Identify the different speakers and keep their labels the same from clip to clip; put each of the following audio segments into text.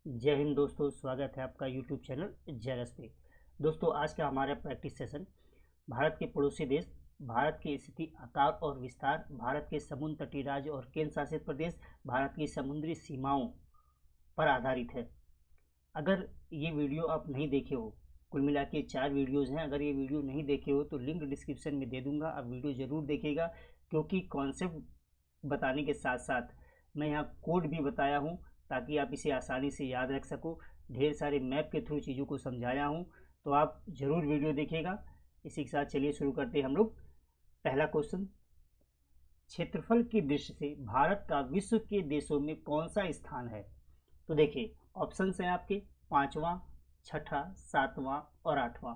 Speaker 1: जय हिंद दोस्तों, स्वागत है आपका यूट्यूब चैनल जेरस पे। दोस्तों, आज का हमारा प्रैक्टिस सेशन भारत के पड़ोसी देश, भारत की स्थिति, आकार और विस्तार, भारत के समुद्र तटीय राज्य और केंद्र शासित प्रदेश, भारत की समुद्री सीमाओं पर आधारित है। अगर ये वीडियो आप नहीं देखे हो, कुल मिला के 4 वीडियोज़ हैं, अगर ये वीडियो नहीं देखे हो तो लिंक डिस्क्रिप्शन में दे दूंगा, आप वीडियो ज़रूर देखिएगा, क्योंकि कॉन्सेप्ट बताने के साथ साथ मैं यहाँ कोड भी बताया हूँ ताकि आप इसे आसानी से याद रख सको। ढेर सारे मैप के थ्रू चीज़ों को समझाया हूँ, तो आप ज़रूर वीडियो देखिएगा। इसी के साथ चलिए शुरू करते हैं हम लोग। पहला क्वेश्चन, क्षेत्रफल की दृष्टि से भारत का विश्व के देशों में कौन सा स्थान है? तो देखिए, ऑप्शंस हैं आपके 5वां, 6ठा, 7वां और 8वां।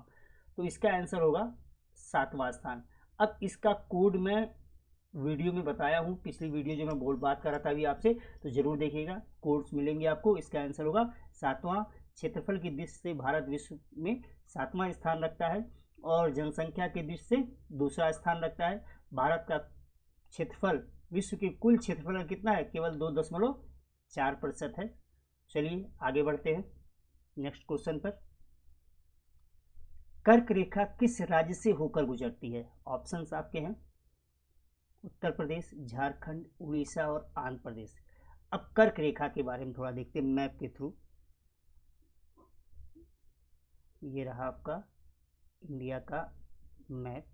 Speaker 1: तो इसका आंसर होगा 7वां स्थान। अब इसका कोड मैं वीडियो में बताया हूँ, पिछली वीडियो जो मैं बात कर रहा था अभी आपसे, तो जरूर देखिएगा, कोड्स मिलेंगे आपको। इसका आंसर होगा 7वां। क्षेत्रफल की दृष्टि से भारत विश्व में 7वां स्थान रखता है और जनसंख्या की दृष्टि से दूसरा स्थान रखता है। भारत का क्षेत्रफल विश्व के कुल क्षेत्रफल का कितना है? केवल 2.4% है। चलिए आगे बढ़ते हैं नेक्स्ट क्वेश्चन पर। कर्क रेखा किस राज्य से होकर गुजरती है? ऑप्शंस आपके हैं उत्तर प्रदेश, झारखंड, उड़ीसा और आंध्र प्रदेश। अब कर्क रेखा के बारे में थोड़ा देखते हैं मैप के थ्रू। ये रहा आपका इंडिया का मैप।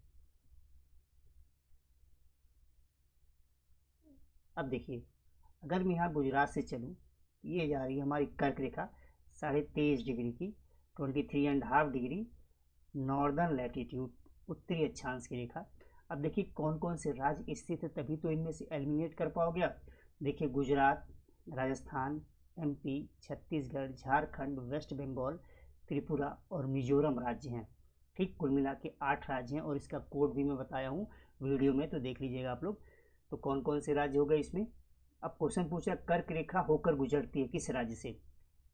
Speaker 1: अब देखिए, अगर मैं यहाँ गुजरात से चलूँ, ये जा रही है हमारी कर्क रेखा 23.5 डिग्री की, 23.5 डिग्री नॉर्दर्न लैटिट्यूड, उत्तरी अक्षांश की रेखा। अब देखिए कौन कौन से राज्य स्थित है, तभी तो इनमें से एलिमिनेट कर पाओगे आप। देखिए, गुजरात, राजस्थान, एमपी, छत्तीसगढ़, झारखंड, वेस्ट बंगाल, त्रिपुरा और मिजोरम राज्य हैं। ठीक, कुल मिला के 8 राज्य हैं और इसका कोड भी मैं बताया हूँ वीडियो में, तो देख लीजिएगा आप लोग। तो कौन कौन से राज्य हो गए इसमें। अब क्वेश्चन पूछा कर्क रेखा होकर गुजरती है किस राज्य से?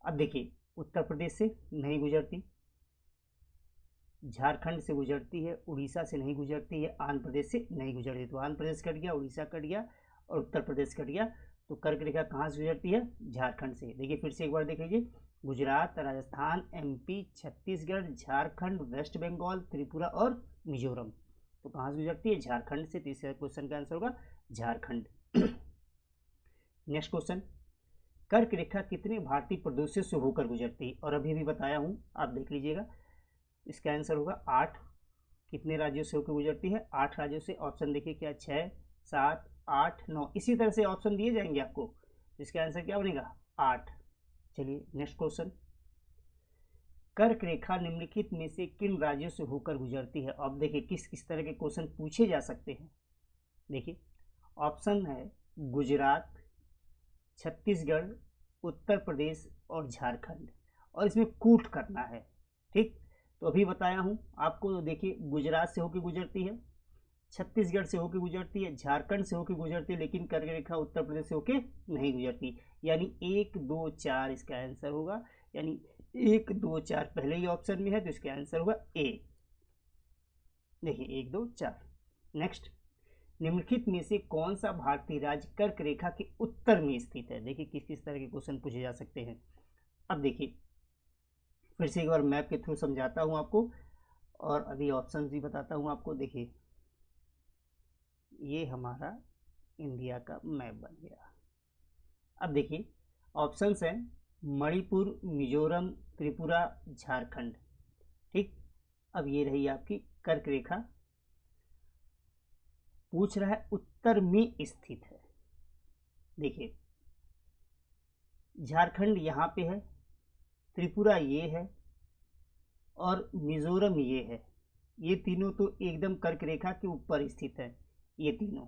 Speaker 1: अब देखिए, उत्तर प्रदेश से नहीं गुजरती, झारखंड से गुजरती है, उड़ीसा से नहीं गुजरती है, आंध्र प्रदेश से नहीं गुजरती। तो आंध्र प्रदेश कट गया, उड़ीसा कट गया और उत्तर प्रदेश कट गया। तो कर्क रेखा कहाँ से गुजरती है? झारखंड से। देखिए फिर से एक बार देख लीजिए, गुजरात, राजस्थान, एमपी, छत्तीसगढ़, झारखंड, वेस्ट बंगाल, त्रिपुरा और मिजोरम। तो कहाँ से गुजरती है? झारखंड से। तीसरे क्वेश्चन का आंसर होगा झारखंड। नेक्स्ट क्वेश्चन, कर्क रेखा कितने भारतीय प्रदेशों से होकर गुजरती है? और अभी भी बताया हूँ, आप देख लीजिएगा। इसका आंसर होगा 8। कितने राज्यों से होकर गुजरती है? 8 राज्यों से। ऑप्शन देखिए क्या, 6, 7, 8, 9, इसी तरह से ऑप्शन दिए जाएंगे आपको। इसका आंसर क्या बनेगा? 8। चलिए नेक्स्ट क्वेश्चन, कर्क रेखा निम्नलिखित में से किन राज्यों से होकर गुजरती है? अब देखिए किस किस तरह के क्वेश्चन पूछे जा सकते हैं। देखिए ऑप्शन है गुजरात, छत्तीसगढ़, उत्तर प्रदेश और झारखंड, और इसमें कूट करना है। ठीक, तो अभी बताया हूँ आपको। तो देखिए, गुजरात से होकर गुजरती है, छत्तीसगढ़ से होकर गुजरती है, झारखंड से होकर गुजरती है, लेकिन कर्क रेखा उत्तर प्रदेश से होकर नहीं गुजरती। यानी 1, 2, 4 इसका आंसर होगा। यानी 1, 2, 4 पहले ही ऑप्शन में है, तो इसका आंसर होगा ए। देखिए 1, 2, 4। नेक्स्ट, निम्नलिखित में से कौन सा भारतीय राज्य कर्क रेखा के उत्तर में स्थित है? देखिए किस किस तरह के क्वेश्चन पूछे जा सकते हैं। अब देखिए फिर से एक बार मैप के थ्रू समझाता हूँ आपको, और अभी ऑप्शन भी बताता हूँ आपको। देखिए ये हमारा इंडिया का मैप बन गया। अब देखिए ऑप्शंस हैं मणिपुर, मिजोरम, त्रिपुरा, झारखंड। ठीक, अब ये रही आपकी कर्क रेखा। पूछ रहा है उत्तर में स्थित है। देखिए झारखंड यहाँ पे है, त्रिपुरा ये है और मिजोरम ये है। ये तीनों तो एकदम कर्क रेखा के ऊपर स्थित है, ये तीनों।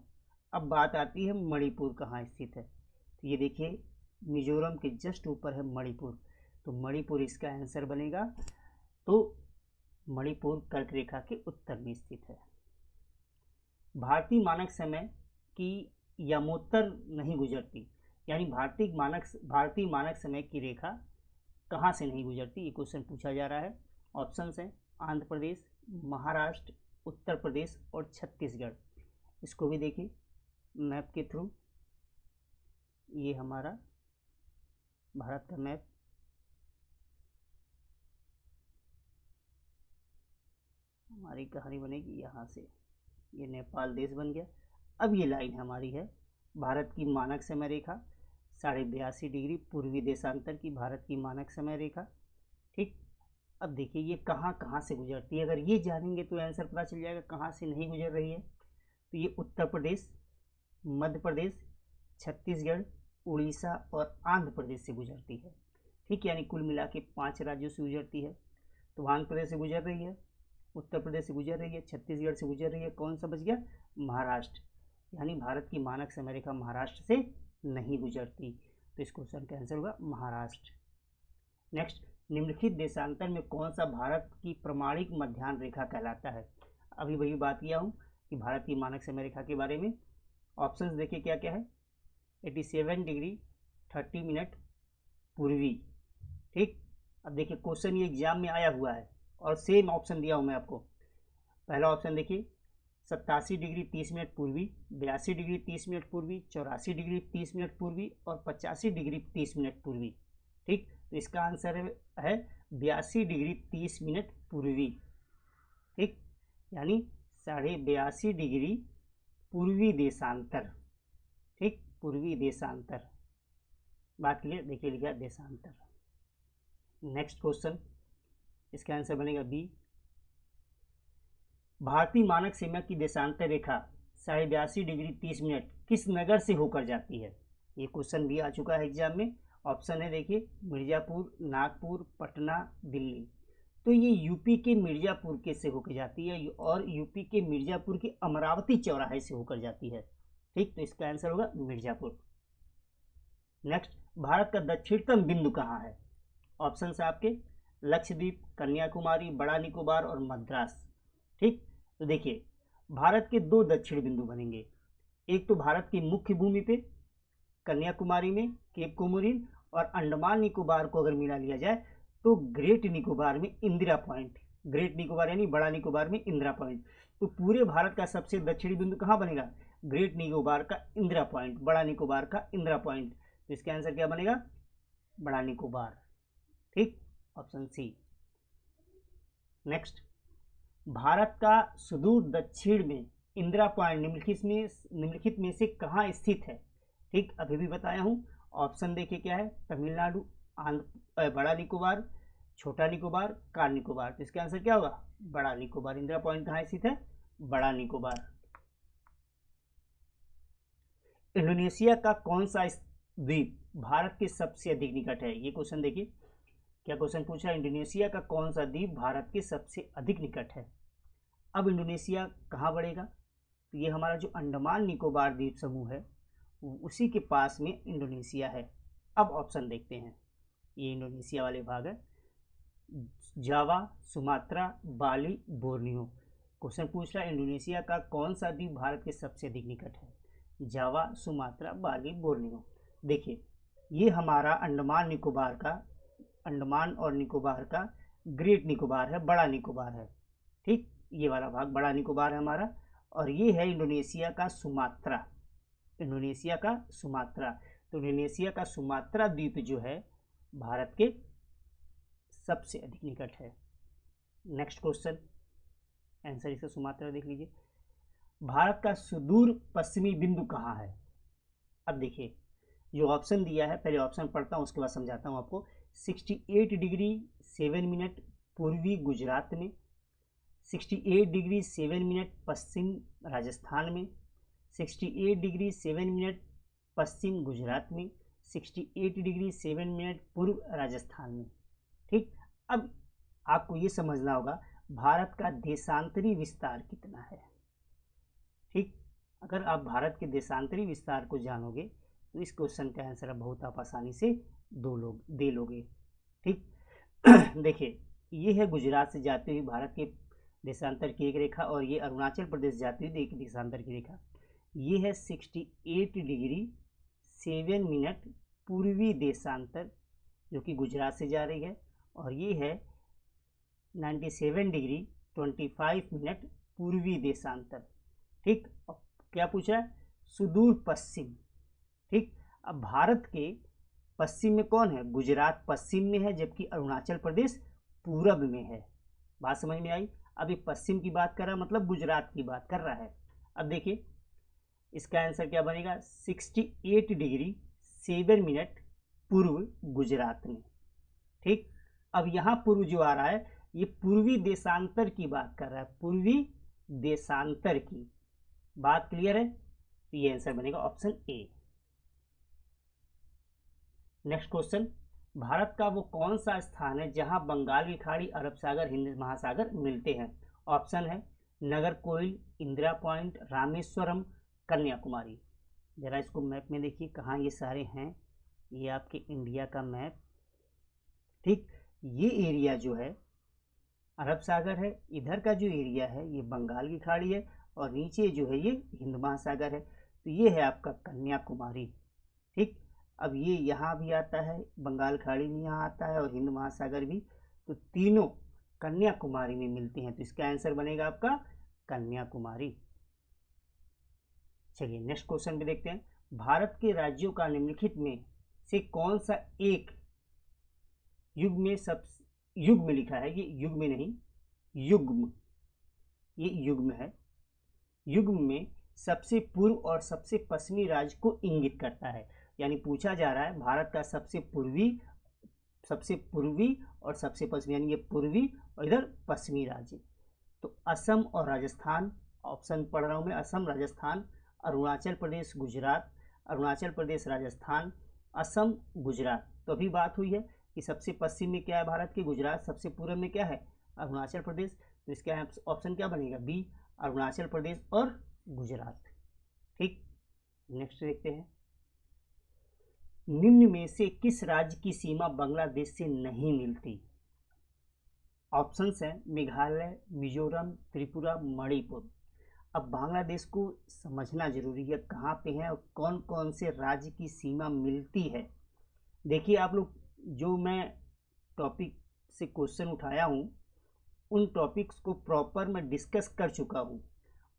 Speaker 1: अब बात आती है मणिपुर कहाँ स्थित है। तो ये देखिए मिजोरम के जस्ट ऊपर है मणिपुर, तो मणिपुर इसका आंसर बनेगा। तो मणिपुर कर्क रेखा के उत्तर में स्थित है। भारतीय मानक समय की यमोत्तर नहीं गुजरती, यानी भारतीय मानक समय की रेखा कहाँ से नहीं गुजरती, ये क्वेश्चन पूछा जा रहा है। ऑप्शंस हैं आंध्र प्रदेश, महाराष्ट्र, उत्तर प्रदेश और छत्तीसगढ़। इसको भी देखिए मैप के थ्रू। ये हमारा भारत का मैप, हमारी कहानी बनेगी यहाँ से, ये नेपाल देश बन गया। अब ये लाइन हमारी है भारत की मानक समय रेखा, 82.5 डिग्री पूर्वी देशांतर की भारत की मानक समय रेखा। ठीक, अब देखिए ये कहाँ कहाँ से गुजरती है, अगर ये जानेंगे तो आंसर पता चल जाएगा कहाँ से नहीं गुजर रही है। तो ये उत्तर प्रदेश, मध्य प्रदेश, छत्तीसगढ़, उड़ीसा और आंध्र प्रदेश से गुजरती है। ठीक, यानी कुल मिला के 5 राज्यों से गुजरती है। तो आंध्र प्रदेश से गुजर रही है, उत्तर प्रदेश से गुजर रही है, छत्तीसगढ़ से गुजर रही है, कौन सा बच गया, महाराष्ट्र। यानी भारत की मानक समय रेखा महाराष्ट्र से नहीं गुजरती, तो इस क्वेश्चन का आंसर होगा महाराष्ट्र। नेक्स्ट, निम्नलिखित देशांतर में कौन सा भारत की प्रमाणिक मध्याह्न रेखा कहलाता है। अभी वही बात किया हूँ कि भारत की मानक समय रेखा के बारे में। ऑप्शंस देखिए क्या क्या है, 87 डिग्री 30 मिनट पूर्वी। ठीक, अब देखिए क्वेश्चन ये एग्जाम में आया हुआ है और सेम ऑप्शन दिया हूँ मैं आपको। पहला ऑप्शन देखिए 87 डिग्री 30 मिनट पूर्वी, 82 डिग्री 30 मिनट पूर्वी, 84 डिग्री 30 मिनट पूर्वी और 85 डिग्री 30 मिनट पूर्वी। ठीक, तो इसका आंसर है 82 डिग्री 30 मिनट पूर्वी। ठीक, यानी 82.5 डिग्री पूर्वी देशांतर। ठीक, पूर्वी देशांतर, बात क्लियर, देखिए लिखा देशांतर। नेक्स्ट क्वेश्चन, इसका आंसर बनेगा बी। भारतीय मानक समय की देशांतर रेखा 82.5 डिग्री 30 मिनट किस नगर से होकर जाती है। ये क्वेश्चन भी आ चुका है एग्जाम में। ऑप्शन है देखिए मिर्जापुर, नागपुर, पटना, दिल्ली। तो ये यूपी के मिर्जापुर के से होकर जाती है और यूपी के मिर्जापुर के अमरावती चौराहे से होकर जाती है। ठीक, तो इसका आंसर होगा मिर्जापुर। नेक्स्ट, भारत का दक्षिणतम बिंदु कहाँ है। ऑप्शन है आपके लक्षद्वीप, कन्याकुमारी, बड़ा निकोबार और मद्रास। ठीक, तो देखिए भारत के 2 दक्षिण बिंदु बनेंगे। एक तो भारत की मुख्य भूमि पे कन्याकुमारी में केप कोमोरिन, और अंडमान निकोबार को अगर मिला लिया जाए तो ग्रेट निकोबार में इंदिरा पॉइंट। ग्रेट निकोबार यानी बड़ा निकोबार में इंदिरा पॉइंट। तो पूरे भारत का सबसे दक्षिणी बिंदु कहाँ बनेगा, ग्रेट निकोबार का इंदिरा पॉइंट, बड़ा निकोबार का इंदिरा पॉइंट। तो इसका आंसर क्या बनेगा, बड़ा निकोबार। ठीक, ऑप्शन सी। नेक्स्ट, भारत का सुदूर दक्षिण में इंदिरा पॉइंट निम्नलिखित में से कहाँ स्थित है। ठीक, अभी भी बताया हूँ। ऑप्शन देखिए क्या है, तमिलनाडु, बड़ा निकोबार, छोटा निकोबार, कार निकोबार। तो इसका आंसर क्या होगा, बड़ा निकोबार। इंदिरा पॉइंट कहाँ स्थित है, बड़ा निकोबार। इंडोनेशिया का कौन सा द्वीप भारत के सबसे अधिक निकट है। ये क्वेश्चन देखिए क्या क्वेश्चन पूछा है, इंडोनेशिया का कौन सा द्वीप भारत के सबसे अधिक निकट है। अब इंडोनेशिया कहाँ पड़ेगा, तो ये हमारा जो अंडमान निकोबार द्वीप समूह है उसी के पास में इंडोनेशिया है। अब ऑप्शन देखते हैं, ये इंडोनेशिया वाले भाग है, जावा, सुमात्रा, बाली, बोर्नियो। क्वेश्चन पूछ रहा है इंडोनेशिया का कौन सा द्वीप भारत के सबसे अधिक निकट है, जावा, सुमात्रा, बाली, बोर्नियो। देखिए ये हमारा अंडमान और निकोबार का ग्रेट निकोबार है, बड़ा निकोबार है। ठीक, ये वाला भाग बड़ा निकोबार है हमारा, और ये है इंडोनेशिया का सुमात्रा। इंडोनेशिया का सुमात्रा, तो इंडोनेशिया का सुमात्रा द्वीप जो है भारत के सबसे अधिक निकट है। नेक्स्ट क्वेश्चन, आंसर इसका सुमात्रा देख लीजिए। भारत का सुदूर पश्चिमी बिंदु कहाँ है। अब देखिए जो ऑप्शन दिया है, पहले ऑप्शन पढ़ता हूँ उसके बाद समझाता हूँ आपको। 68 डिग्री 7 मिनट पूर्वी गुजरात में, 68 डिग्री 7 मिनट पश्चिम राजस्थान में, 68 डिग्री 7 मिनट पश्चिम गुजरात में, 68 डिग्री 7 मिनट पूर्व राजस्थान में। ठीक, अब आपको ये समझना होगा भारत का देशांतरी विस्तार कितना है। ठीक, अगर आप भारत के देशांतरी विस्तार को जानोगे तो इस क्वेश्चन का आंसर बहुत आप आसानी से दे लोगे। ठीक देखिए ये है गुजरात से जाती हुई भारत के देशांतर की एक रेखा, और ये अरुणाचल प्रदेश जाती हुई एक देशांतर की रेखा। ये है 68 डिग्री 7 मिनट पूर्वी देशांतर जो कि गुजरात से जा रही है, और ये है 97 डिग्री 25 मिनट पूर्वी देशांतर। ठीक, क्या पूछा है, सुदूर पश्चिम। ठीक, अब भारत के पश्चिम में कौन है, गुजरात पश्चिम में है, जबकि अरुणाचल प्रदेश पूरब में है। बात समझ में आई। अभी पश्चिम की बात कर रहा है, मतलब गुजरात की बात कर रहा है। अब देखिए इसका आंसर क्या बनेगा, 68 डिग्री 7 मिनट पूर्व गुजरात में। ठीक, अब यहाँ पूर्व जो आ रहा है ये पूर्वी देशांतर की बात कर रहा है, पूर्वी देशांतर की बात क्लियर है, तो ये आंसर बनेगा option A. Next question, Bharat का वो कौन सा स्थान है जहां बंगाल की खाड़ी, अरब सागर, हिंद महासागर मिलते हैं? ऑप्शन है नागरकोइल, इंदिरा पॉइंट, रामेश्वरम, कन्याकुमारी। जरा इसको मैप में देखिए कहाँ ये सारे हैं, ये आपके इंडिया का मैप। ठीक, ये एरिया जो है अरब सागर है, इधर का जो एरिया है ये बंगाल की खाड़ी है, और नीचे जो है ये हिंद महासागर है, तो ये है आपका कन्याकुमारी। ठीक, अब ये यहाँ भी आता है, बंगाल खाड़ी भी यहाँ आता है और हिंद महासागर भी, तो तीनों कन्याकुमारी में मिलते हैं, तो इसका आंसर बनेगा आपका कन्याकुमारी। चलिए नेक्स्ट क्वेश्चन भी देखते हैं, भारत के राज्यों का निम्नलिखित में से कौन सा एक युग्म में युग्म में लिखा है, ये युग्म में नहीं, युग्म, ये युग्म है, युग्म में सबसे पूर्व और सबसे पश्चिमी राज्य को इंगित करता है। यानी पूछा जा रहा है भारत का सबसे पूर्वी और सबसे पश्चिमी, यानी ये पूर्वी और इधर पश्चिमी राज्य। तो असम और राजस्थान, ऑप्शन पढ़ रहा हूँ मैं, असम, राजस्थान, अरुणाचल प्रदेश, गुजरात, अरुणाचल प्रदेश, राजस्थान, असम, गुजरात। तो अभी बात हुई है कि सबसे पश्चिम में क्या है भारत के, गुजरात, सबसे पूर्व में क्या है, अरुणाचल प्रदेश, तो इसका ऑप्शन क्या बनेगा, बी, अरुणाचल प्रदेश और गुजरात। ठीक, नेक्स्ट देखते हैं, निम्न में से किस राज्य की सीमा बांग्लादेश से नहीं मिलती? ऑप्शंस हैं मेघालय, मिजोरम, त्रिपुरा, मणिपुर। अब बांग्लादेश को समझना जरूरी है कहाँ पे है और कौन कौन से राज्य की सीमा मिलती है। देखिए आप लोग, जो मैं टॉपिक से क्वेश्चन उठाया हूँ उन टॉपिक्स को प्रॉपर मैं डिस्कस कर चुका हूँ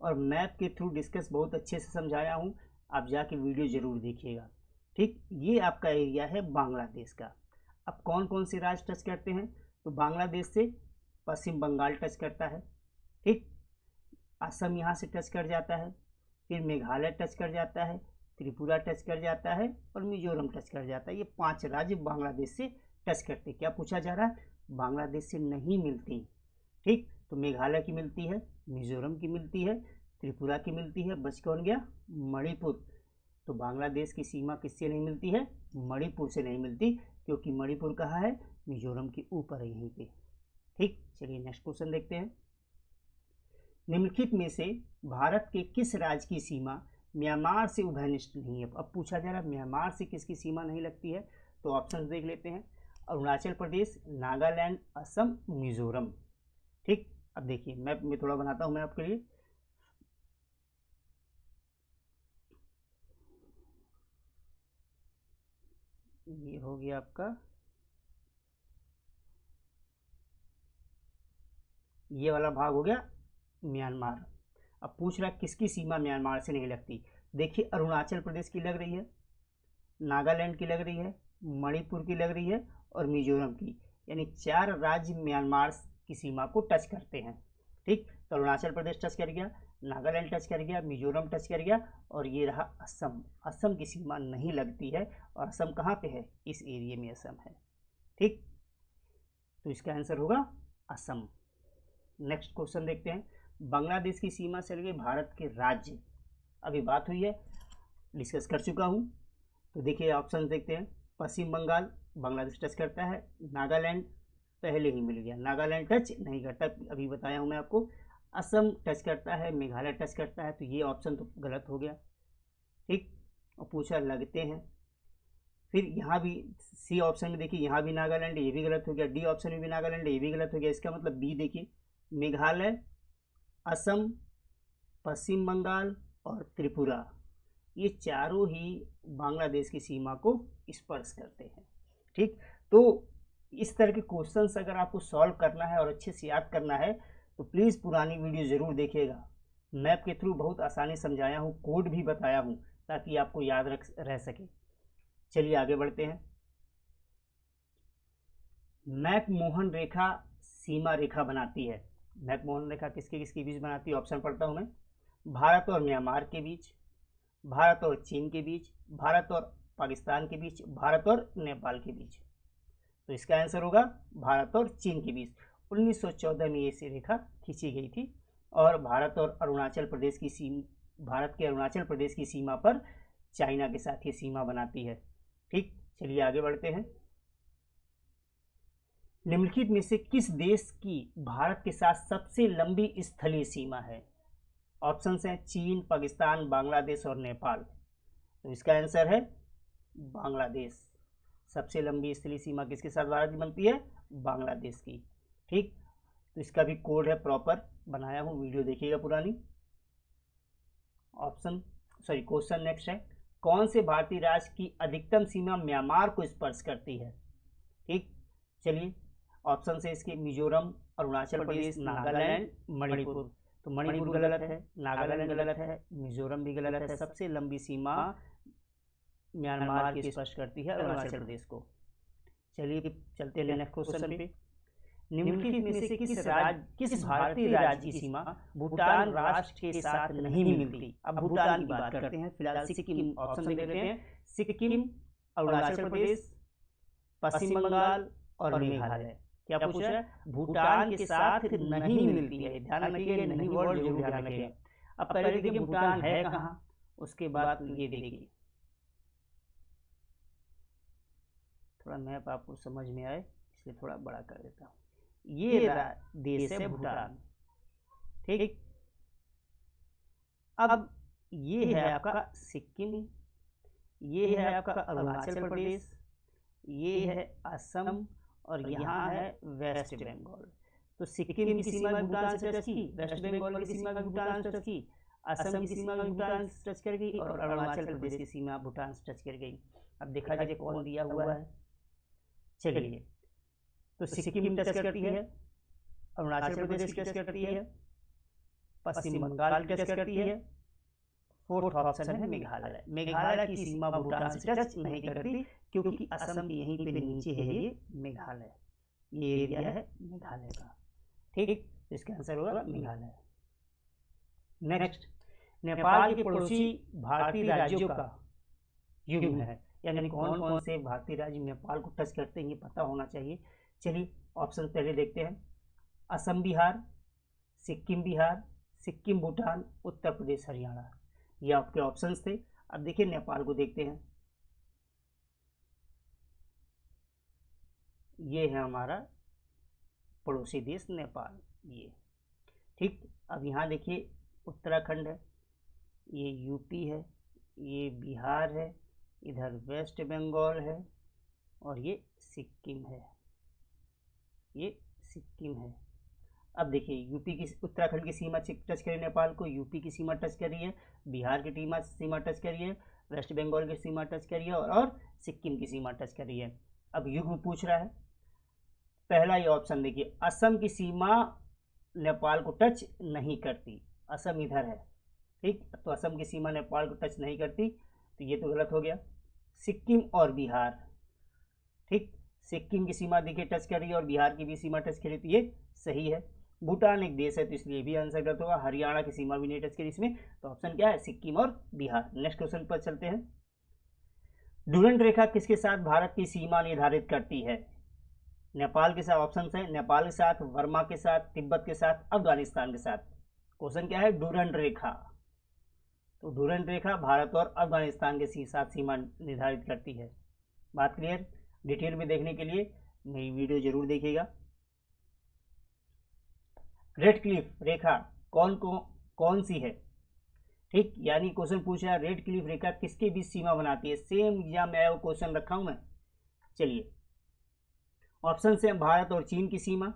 Speaker 1: और मैप के थ्रू डिस्कस बहुत अच्छे से समझाया हूँ, आप जाके वीडियो ज़रूर देखिएगा। ठीक, ये आपका एरिया है बांग्लादेश का। अब कौन कौन से राज्य टच करते हैं, तो बांग्लादेश से पश्चिम बंगाल टच करता है, ठीक, असम यहाँ से टच कर जाता है, फिर मेघालय टच कर जाता है, त्रिपुरा टच कर जाता है और मिजोरम टच कर जाता है। ये 5 राज्य बांग्लादेश से टच करते। क्या पूछा जा रहा है, बांग्लादेश से नहीं मिलती। ठीक, तो मेघालय की मिलती है, मिजोरम की मिलती है, त्रिपुरा की मिलती है, बच कौन गया, मणिपुर। तो बांग्लादेश की सीमा किससे नहीं मिलती है, मणिपुर से नहीं मिलती, क्योंकि मणिपुर कहाँ है, मिजोरम के ऊपर है यहीं पे। ठीक, चलिए नेक्स्ट क्वेश्चन देखते हैं, निम्नलिखित में से भारत के किस राज्य की सीमा म्यांमार से उभयनिष्ठ नहीं है? अब पूछा जा रहा है म्यांमार से किसकी सीमा नहीं लगती है, तो ऑप्शन देख लेते हैं, अरुणाचल प्रदेश, नागालैंड, असम, मिजोरम। ठीक, अब देखिए मैप में थोड़ा बनाता हूं मैं आपके लिए। ये हो गया आपका, ये वाला भाग हो गया म्यांमार। अब पूछ रहा है किसकी सीमा म्यांमार से नहीं लगती। देखिए अरुणाचल प्रदेश की लग रही है, नागालैंड की लग रही है, मणिपुर की लग रही है और मिजोरम की, यानी 4 राज्य म्यांमार की सीमा को टच करते हैं। ठीक, तो अरुणाचल प्रदेश टच कर गया, नागालैंड टच कर गया, मिजोरम टच कर गया और ये रहा असम। असम की सीमा नहीं लगती है और असम कहाँ पे है, इस एरिया में असम है। ठीक, तो इसका आंसर होगा असम। नेक्स्ट क्वेश्चन देखते हैं, बांग्लादेश की सीमा से लगे भारत के राज्य। अभी बात हुई है, डिस्कस कर चुका हूँ, तो देखिए ऑप्शन देखते हैं, पश्चिम बंगाल बांग्लादेश टच करता है, नागालैंड पहले ही मिल गया, नागालैंड टच नहीं करता, अभी बताया हूँ मैं आपको, असम टच करता है, मेघालय टच करता है, तो ये ऑप्शन तो गलत हो गया। ठीक, और पूछा लगते हैं, फिर यहाँ भी सी ऑप्शन में देखिए यहाँ भी नागालैंड, ये भी गलत हो गया, डी ऑप्शन में भी नागालैंड, ये भी गलत हो गया, इसका मतलब बी देखिए, मेघालय, असम, पश्चिम बंगाल और त्रिपुरा, ये चारों ही बांग्लादेश की सीमा को स्पर्श करते हैं। ठीक, तो इस तरह के क्वेश्चंस अगर आपको सॉल्व करना है और अच्छे से याद करना है तो प्लीज़ पुरानी वीडियो ज़रूर देखिएगा। मैप के थ्रू बहुत आसानी समझाया हूँ, कोड भी बताया हूँ ताकि आपको याद रह सके। चलिए आगे बढ़ते हैं, मैक मोहन रेखा सीमा रेखा बनाती है। मैकमोहन रेखा किसके किसके बीच बनाती है? ऑप्शन पढ़ता हूँ मैं। भारत और म्यांमार के बीच, भारत और चीन के बीच, भारत और पाकिस्तान के बीच, भारत और नेपाल के बीच। तो इसका आंसर होगा भारत और चीन के बीच। 1914 में ये रेखा खींची गई थी और भारत और अरुणाचल प्रदेश की भारत के अरुणाचल प्रदेश की सीमा पर चाइना के साथ ये सीमा बनाती है। ठीक, चलिए आगे बढ़ते हैं। निम्नलिखित में से किस देश की भारत के साथ सबसे लंबी स्थलीय सीमा है? ऑप्शंस हैं चीन, पाकिस्तान, बांग्लादेश और नेपाल। तो इसका आंसर है बांग्लादेश। सबसे लंबी स्थलीय सीमा किसके साथ भारत की बनती है? बांग्लादेश की। ठीक, तो इसका भी कोड है, प्रॉपर बनाया हूँ, वीडियो देखिएगा पुरानी। क्वेश्चन नेक्स्ट है, कौन से भारतीय राज्य की अधिकतम सीमा म्यांमार को स्पर्श करती है? ठीक, चलिए ऑप्शन है इसके मिजोरम, अरुणाचल प्रदेश, नागालैंड, मणिपुर। तो मणिपुर गलत है, नागालैंड गलत है, मिजोरम भी गलत है। सबसे लंबी सीमा म्यांमार की स्पर्श करती है अरुणाचल प्रदेश को। चलिए चलते हैं नेक्स्ट क्वेश्चन पे। निम्नलिखित में से किस भारतीय राज्य की सीमा भूटान राष्ट्र के साथ नहीं मिलती? अब भूटान की बात करते हैं। फिलहाल सिक्किम ऑप्शन देख लेते हैं। सिक्किम, अरुणाचल प्रदेश, पश्चिम बंगाल और मेघालय। क्या पूछा है? भूटान के साथ नहीं मिलती है। ध्यान रखिए, नहीं वर्ड जरूर ध्यान रखिए। अब पहले देखिए भूटान है कहाँ, उसके बाद ये देखिए, थोड़ा मैप आपको समझ में आए इसलिए थोड़ा बड़ा कर देता हूँ। ये देश है भूटान। ठीक, अब ये है आपका सिक्किम, ये है आपका अरुणाचल प्रदेश, ये है असम और यहाँ है वेस्ट बंगाल। तो सिक्किम की सीमा भूटान से टच की, वेस्ट बंगाल की सीमा भूटान से टच की, असम की सीमा भूटान से टच कर गई और अरुणाचल प्रदेश की सीमा भूटान से टच कर गई। अब देखा जाए कौन दिया हुआ है। चलिए, तो सिक्किम टच करती है, अरुणाचल प्रदेश टच करती है, पश्चिम बंगाल टच करती है, फोर्थ ऑप्शन है मेघालय। मेघालय की सीमा भूटान से टच नहीं करती क्योंकि असम के यहीं पे नीचे है ये मेघालय, ये एरिया है मेघालय का। ठीक, तो इसका आंसर होगा मेघालय। नेक्स्ट, नेपाल के पड़ोसी भारतीय राज्यों का युग्म है, यानी कौन कौन से भारतीय राज्य नेपाल को टच करते हैं ये पता होना चाहिए। चलिए ऑप्शन पहले देखते हैं। असम बिहार, सिक्किम बिहार, सिक्किम भूटान, उत्तर प्रदेश हरियाणा, ये आपके ऑप्शंस थे। अब देखिए नेपाल को देखते हैं। ये है हमारा पड़ोसी देश नेपाल, ये। ठीक, अब यहाँ देखिए उत्तराखंड है, ये यूपी है, ये बिहार है, इधर वेस्ट बंगाल है और ये सिक्किम है, ये सिक्किम है। अब देखिए यूपी की, उत्तराखंड की सीमा टच करी नेपाल को, यूपी की सीमा टच करी है, बिहार की सीमा टच करी है, वेस्ट बंगाल की सीमा टच करी है और सिक्किम की सीमा टच करी है। अब युग्म पूछ रहा है, पहला ये ऑप्शन देखिए, असम की सीमा नेपाल को टच नहीं करती, असम इधर है। ठीक, तो असम की सीमा नेपाल को टच नहीं करती, तो ये तो गलत हो गया। सिक्किम और बिहार, ठीक, सिक्किम की सीमा देखिए टच कर रही है और बिहार की भी सीमा टच करी, तो ये सही है। भूटान एक देश है तो इसलिए भी आंसर गलत होगा। हरियाणा की सीमा भी नहीं टच करी इसमें, तो ऑप्शन क्या है? सिक्किम और बिहार। नेक्स्ट क्वेश्चन पर चलते हैं। डुरंड रेखा किसके साथ भारत की सीमा निर्धारित करती है? नेपाल के साथ ऑप्शन है, नेपाल के साथ, वर्मा के साथ, तिब्बत के साथ, अफगानिस्तान के साथ। क्वेश्चन क्या है? डुरंड रेखा। तो डुरंड रेखा भारत और अफगानिस्तान के साथ सीमा निर्धारित करती है। बात क्लियर? डिटेल में देखने के लिए मेरी वीडियो जरूर देखिएगा। रेड क्लिफ रेखा कौन सी है? ठीक, यानी क्वेश्चन पूछ रहा है रेड क्लिफ रेखा किसके बीच सीमा बनाती है? सेम एग्जाम में आया वो क्वेश्चन रखा हूं मैं। चलिए ऑप्शन से भारत और चीन की सीमा,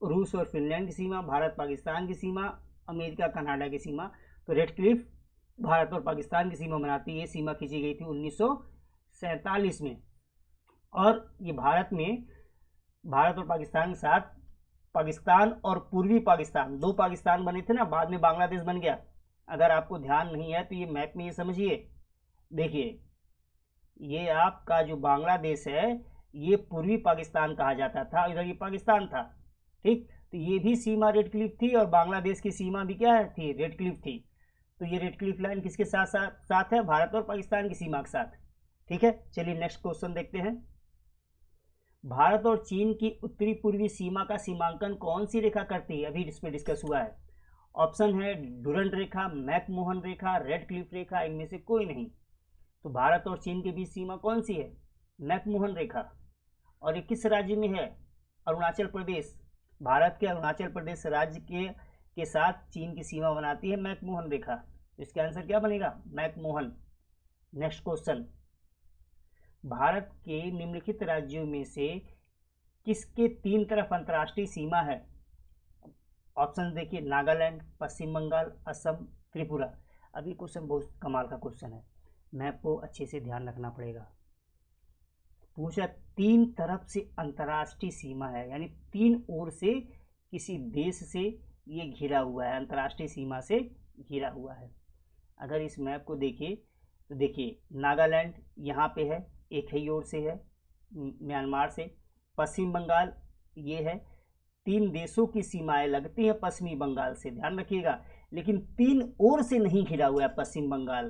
Speaker 1: रूस और फिनलैंड की सीमा, भारत पाकिस्तान की सीमा, अमेरिका कनाडा की सीमा। तो रेड क्लिफ भारत और पाकिस्तान की सीमा बनाती है। ये सीमा खींची गई थी 1947 में और ये भारत और पाकिस्तान के साथ, पाकिस्तान और पूर्वी पाकिस्तान, दो पाकिस्तान बने थे ना, बाद में बांग्लादेश बन गया। अगर आपको ध्यान नहीं है तो ये मैप में ये समझिए, देखिए ये आपका जो बांग्लादेश है ये पूर्वी पाकिस्तान कहा जाता था, इधर ये पाकिस्तान था। ठीक, तो ये भी सीमा रेड क्लिफ थी और बांग्लादेश की सीमा भी क्या है थी, रेड क्लिफ थी। तो ये रेड क्लिफ लाइन किसके साथ साथ है, भारत और पाकिस्तान की सीमा के साथ। ठीक है, चलिए नेक्स्ट क्वेश्चन देखते हैं। भारत और चीन की उत्तरी पूर्वी सीमा का सीमांकन कौन सी रेखा करती है, अभी इस पर डिस्कस हुआ है। ऑप्शन है डुरंड रेखा, मैकमोहन रेखा, रेड क्लिफ रेखा, इनमें से कोई नहीं। तो भारत और चीन के बीच सीमा कौन सी है, मैकमोहन रेखा। और ये किस राज्य में है, अरुणाचल प्रदेश। भारत के अरुणाचल प्रदेश राज्य के साथ चीन की सीमा बनाती है मैकमोहन रेखा। तो इसका आंसर क्या बनेगा, मैकमोहन। नेक्स्ट क्वेश्चन, भारत के निम्नलिखित राज्यों में से किसके तीन तरफ अंतर्राष्ट्रीय सीमा है। ऑप्शन देखिए, नागालैंड, पश्चिम बंगाल, असम, त्रिपुरा। अभी क्वेश्चन बहुत कमाल का क्वेश्चन है, मैप को अच्छे से ध्यान रखना पड़ेगा। पूछा तीन तरफ से अंतर्राष्ट्रीय सीमा है, यानी तीन ओर से किसी देश से ये घिरा हुआ है, अंतर्राष्ट्रीय सीमा से घिरा हुआ है। अगर इस मैप को देखिए तो देखिए नागालैंड यहाँ पे है, एक ही ओर से है म्यांमार से। पश्चिम बंगाल ये है, तीन देशों की सीमाएं लगती हैं पश्चिमी बंगाल से, ध्यान रखिएगा। लेकिन तीन ओर से नहीं घिरा हुआ है पश्चिम बंगाल।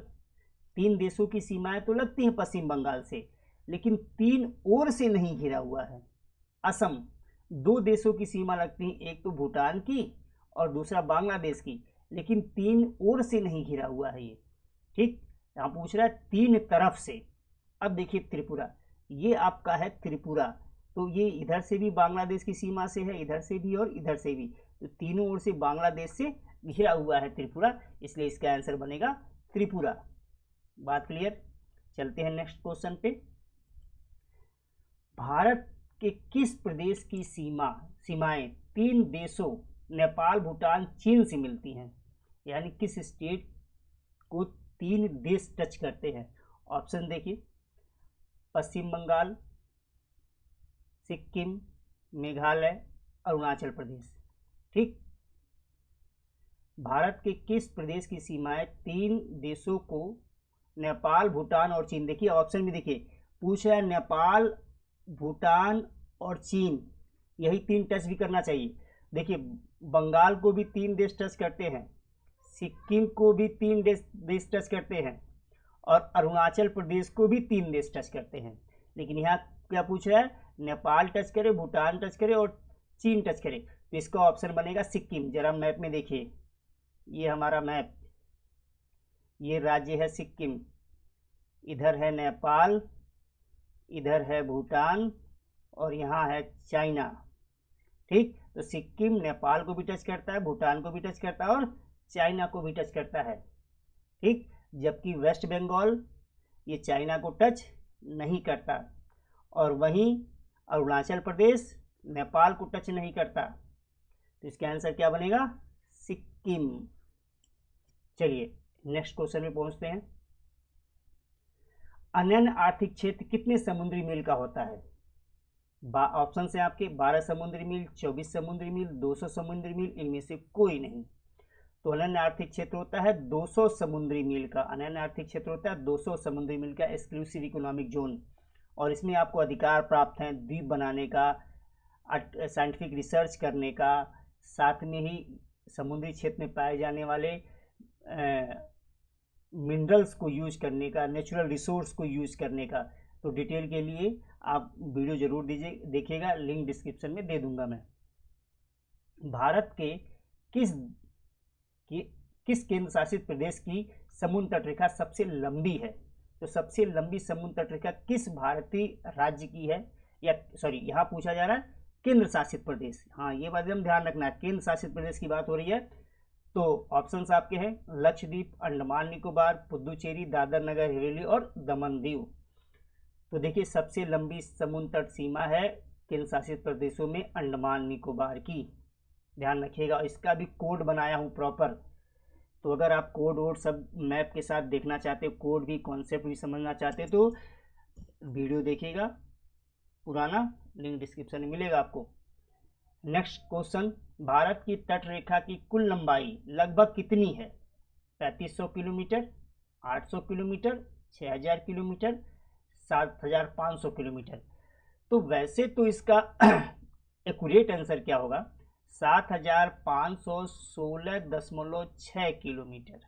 Speaker 1: तीन देशों की सीमाएं तो लगती हैं पश्चिम बंगाल से, लेकिन तीन ओर से नहीं घिरा हुआ है। असम, दो देशों की सीमा लगती है, एक तो भूटान की और दूसरा बांग्लादेश की, लेकिन तीन ओर से नहीं घिरा हुआ है ये। ठीक, यहाँ पूछ रहा है तीन तरफ से। अब देखिए त्रिपुरा, ये आपका है त्रिपुरा, तो ये इधर से भी बांग्लादेश की सीमा से है, इधर से भी और इधर से भी, तो तीनों ओर से बांग्लादेश से घिरा हुआ है त्रिपुरा, इसलिए इसका आंसर बनेगा त्रिपुरा। बात क्लियर। चलते हैं नेक्स्ट क्वेश्चन पे। भारत के किस प्रदेश की सीमाएं तीन देशों नेपाल, भूटान, चीन से मिलती हैं, यानी किस स्टेट को तीन देश टच करते हैं। ऑप्शन देखिए, पश्चिम बंगाल, सिक्किम, मेघालय, अरुणाचल प्रदेश। ठीक, भारत के किस प्रदेश की सीमाएं तीन देशों को नेपाल, भूटान और चीन। देखिए ऑप्शन में देखिए पूछ रहा है नेपाल, भूटान और चीन, यही तीन टच भी करना चाहिए। देखिए बंगाल को भी तीन देश टच करते हैं, सिक्किम को भी तीन देश टच करते हैं और अरुणाचल प्रदेश को भी तीन देश टच करते हैं। लेकिन यहाँ क्या पूछ रहा है, नेपाल टच करे, भूटान टच करे और चीन टच करे, तो इसका ऑप्शन बनेगा सिक्किम। जरा मैप में देखिए, ये हमारा मैप, ये राज्य है सिक्किम, इधर है नेपाल, इधर है भूटान और यहाँ है चाइना। ठीक, तो सिक्किम नेपाल को भी टच करता है, भूटान को भी टच करता है और चाइना को भी टच करता है। ठीक, जबकि वेस्ट बंगाल ये चाइना को टच नहीं करता और वहीं अरुणाचल प्रदेश नेपाल को टच नहीं करता। तो इसका आंसर क्या बनेगा, सिक्किम। चलिए नेक्स्ट क्वेश्चन में पहुंचते हैं। अन्य आर्थिक क्षेत्र कितने समुद्री मील का होता है। ऑप्शन है आपके 12 समुद्री मील, 24 समुद्री मील, 200 समुद्री मील, इनमें से कोई नहीं। तो अनन्य आर्थिक क्षेत्र होता है 200 समुद्री मील का। अनन्य आर्थिक क्षेत्र होता है 200 समुद्री मील का एक्सक्लूसिव इकोनॉमिक जोन, और इसमें आपको अधिकार प्राप्त है द्वीप बनाने का, साइंटिफिक रिसर्च करने का, साथ में ही समुद्री क्षेत्र में पाए जाने वाले मिनरल्स को यूज करने का, नेचुरल रिसोर्स को यूज करने का। तो डिटेल के लिए आप वीडियो जरूर देखिएगा, लिंक डिस्क्रिप्शन में दे दूंगा मैं। भारत के किस केंद्र शासित प्रदेश की समुद्र तट रेखा सबसे लंबी है। तो सबसे लंबी समुद्र तट रेखा किस भारतीय राज्य की है, या सॉरी यहाँ पूछा जा रहा है केंद्र शासित प्रदेश। हाँ, ये बात एकदम ध्यान रखना है, केंद्र शासित प्रदेश की बात हो रही है। तो ऑप्शंस आपके हैं लक्षद्वीप, अंडमान निकोबार, पुदुचेरी, दादर नगर हवेली और दमन दीव। तो देखिए सबसे लंबी समुद्र तट सीमा है केंद्र शासित प्रदेशों में अंडमान निकोबार की, ध्यान रखिएगा। इसका भी कोड बनाया हूँ प्रॉपर, तो अगर आप कोड वोड सब मैप के साथ देखना चाहते हो, कोड भी कॉन्सेप्ट भी समझना चाहते हो, तो वीडियो देखिएगा पुराना, लिंक डिस्क्रिप्शन में मिलेगा आपको। नेक्स्ट क्वेश्चन, भारत की तट रेखा की कुल लंबाई लगभग कितनी है। 3500 किलोमीटर, 800 किलोमीटर, 6000 किलोमीटर, 7500 किलोमीटर। तो वैसे तो इसका एक्यूरेट आंसर क्या होगा, 7,516.6 किलोमीटर।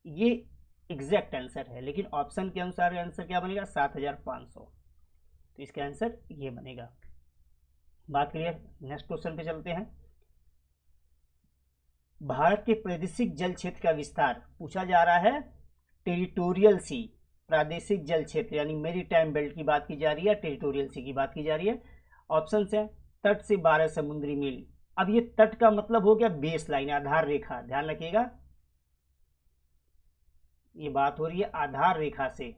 Speaker 1: ये एग्जैक्ट आंसर है, लेकिन ऑप्शन के अनुसार आंसर क्या बनेगा? 7,500। तो इसका आंसर ये बनेगा। बात क्लियर? नेक्स्ट क्वेश्चन पे चलते हैं। भारत के प्रादेशिक जल क्षेत्र का विस्तार पूछा जा रहा है। टेरिटोरियल सी, प्रादेशिक जल क्षेत्र यानी मेरीटाइम बेल्ट की बात की जा रही है, टेरिटोरियल सी की बात की जा रही है। ऑप्शन है तट से 12 समुद्री मील। अब ये तट का मतलब हो गया बेस लाइन, आधार रेखा। ध्यान रखिएगा, ये बात हो रही है आधार रेखा से।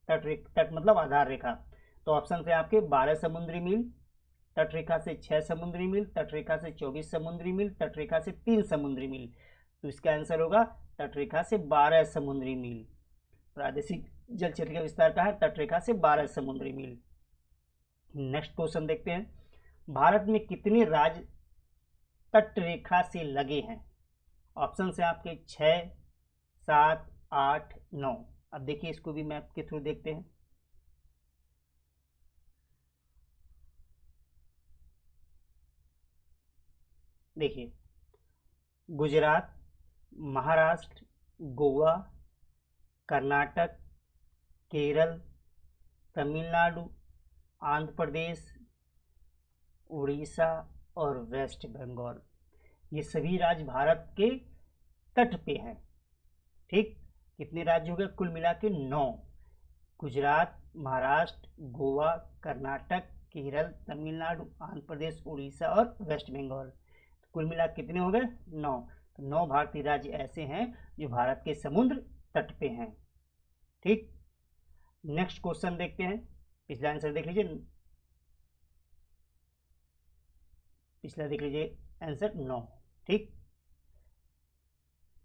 Speaker 1: तट मतलब आधार रेखा। तो ऑप्शन है आपके 12 समुद्री मील, तट रेखा से 6 समुद्री मील, तट रेखा से 24 समुद्री मील, तट रेखा से 3 समुद्री मील। तो इसका आंसर होगा तट रेखा से 12 समुद्री मील। प्रादेशिक जल क्षेत्र का विस्तार कहा है? तट रेखा से 12 समुद्री मील। नेक्स्ट क्वेश्चन देखते हैं। भारत में कितने राज्य तट रेखा से लगे हैं? ऑप्शन है आपके 6, 7, 8, 9। अब देखिए, इसको भी मैप के थ्रू देखते हैं। देखिए, गुजरात, महाराष्ट्र, गोवा, कर्नाटक, केरल, तमिलनाडु, आंध्र प्रदेश, उड़ीसा और वेस्ट बंगाल, ये सभी राज्य भारत के तट पे हैं। ठीक, कितने राज्य हो गए? कुल मिला के 9। गुजरात, महाराष्ट्र, गोवा, कर्नाटक, केरल, तमिलनाडु, आंध्र प्रदेश, उड़ीसा और वेस्ट बंगाल। तो कुल मिला कितने हो गए? 9। तो 9 भारतीय राज्य ऐसे हैं जो भारत के समुद्र तट पे हैं। ठीक, नेक्स्ट क्वेश्चन देखते हैं। पिछला आंसर देख लीजिए, पिछला देख लीजिए, आंसर 9। ठीक,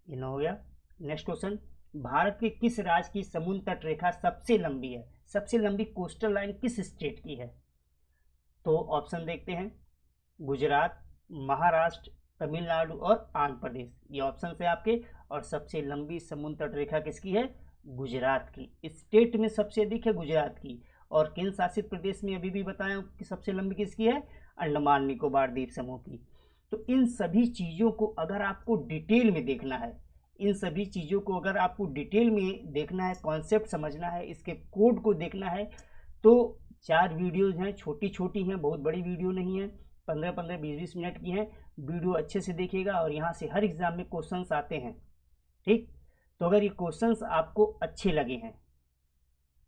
Speaker 1: ये 9 हो गया। नेक्स्ट क्वेश्चन, भारत के किस राज्य की समुद्र तट रेखा सबसे लंबी है? सबसे लंबी कोस्टल लाइन किस स्टेट की है? तो ऑप्शन देखते हैं, गुजरात, महाराष्ट्र, तमिलनाडु और आंध्र प्रदेश, ये ऑप्शन है आपके। और सबसे लंबी समुद्र तट रेखा किसकी है? गुजरात की। स्टेट में सबसे अधिक है गुजरात की, और केंद्र शासित प्रदेश में अभी भी बताया कि सबसे लंबी किसकी है? अंडमान निकोबार द्वीप समूह की। तो इन सभी चीज़ों को अगर आपको डिटेल में देखना है, इन सभी चीज़ों को अगर आपको डिटेल में देखना है, कॉन्सेप्ट समझना है, इसके कोड को देखना है, तो 4 वीडियोज़ हैं, छोटी छोटी हैं, बहुत बड़ी वीडियो नहीं है, 15-15, 20-20 मिनट की हैं। वीडियो अच्छे से देखिएगा, और यहाँ से हर एग्ज़ाम में क्वेश्चंस आते हैं। ठीक, तो अगर ये क्वेश्चंस आपको अच्छे लगे हैं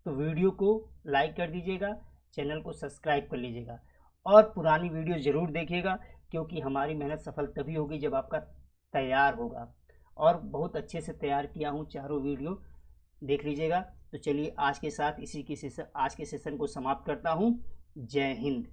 Speaker 1: तो वीडियो को लाइक कर दीजिएगा, चैनल को सब्सक्राइब कर लीजिएगा, और पुरानी वीडियो ज़रूर देखिएगा, क्योंकि हमारी मेहनत सफल तभी होगी जब आपका तैयार होगा। और बहुत अच्छे से तैयार किया हूँ, चारों वीडियो देख लीजिएगा। तो चलिए, आज के साथ आज के सेशन को समाप्त करता हूँ। जय हिंद।